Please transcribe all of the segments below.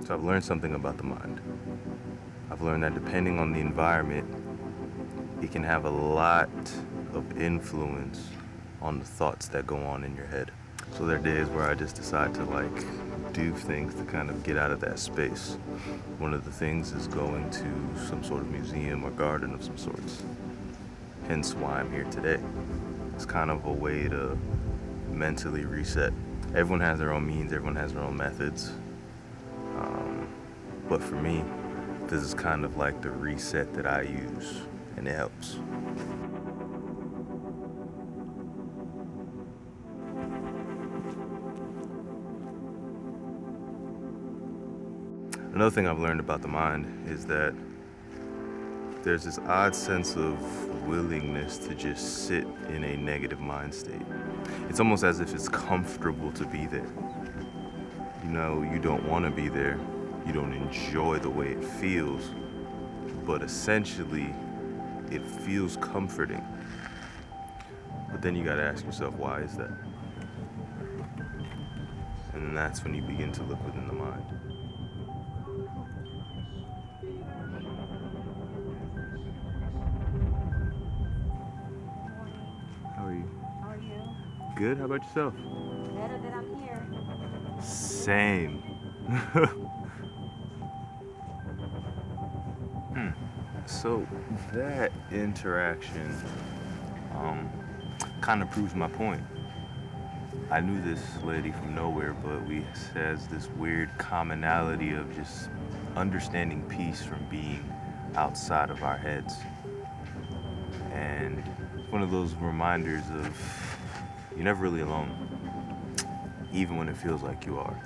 So I've learned something about the mind. I've learned that depending on the environment, it can have a lot of influence on the thoughts that go on in your head. So there are days where I just decide to do things to kind of get out of that space. One of the things is going to some sort of museum or garden of some sorts. Hence why I'm here today. It's kind of a way to mentally reset. Everyone has their own means, everyone has their own methods. But for me, this is kind of like the reset that I use, and it helps. Another thing I've learned about the mind is that there's this odd sense of willingness to just sit in a negative mind state. It's almost as if it's comfortable to be there. You know, you don't want to be there. You don't enjoy the way it feels, but essentially it feels comforting. But then you gotta ask yourself, why is that? And that's when you begin to look within the mind. How are you? How are you? Good, how about yourself? Better that I'm here. Same. So that interaction kind of proves my point. I knew this lady from nowhere, but we has this weird commonality of just understanding peace from being outside of our heads. And it's one of those reminders of you're never really alone, even when it feels like you are.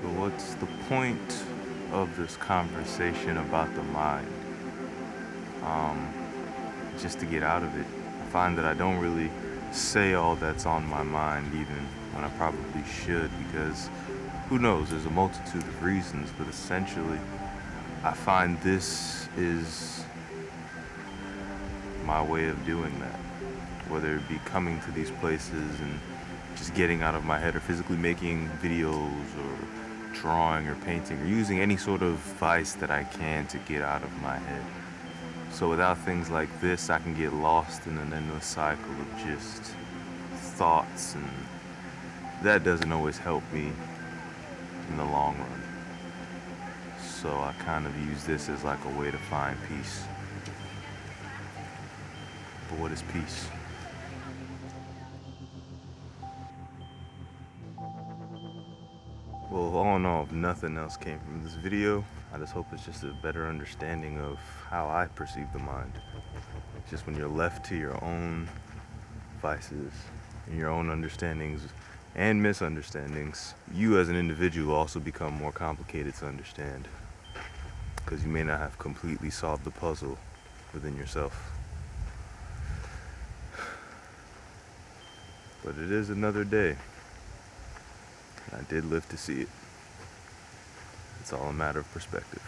But what's the point of this conversation about the mind? Just to get out of it. I find that I don't really say all that's on my mind even when I probably should, because who knows, there's a multitude of reasons, but essentially I find this is my way of doing that. Whether it be coming to these places and just getting out of my head, or physically making videos or drawing or painting or using any sort of vice that I can to get out of my head. So without things like this, I can get lost in an endless cycle of just thoughts, and that doesn't always help me in the long run. So I kind of use this as like a way to find peace. But what is peace? Well, all in all, if nothing else came from this video, I just hope it's just a better understanding of how I perceive the mind. Just when you're left to your own vices and your own understandings and misunderstandings, you as an individual also become more complicated to understand, because you may not have completely solved the puzzle within yourself. But it is another day. I did live to see it. It's all a matter of perspective.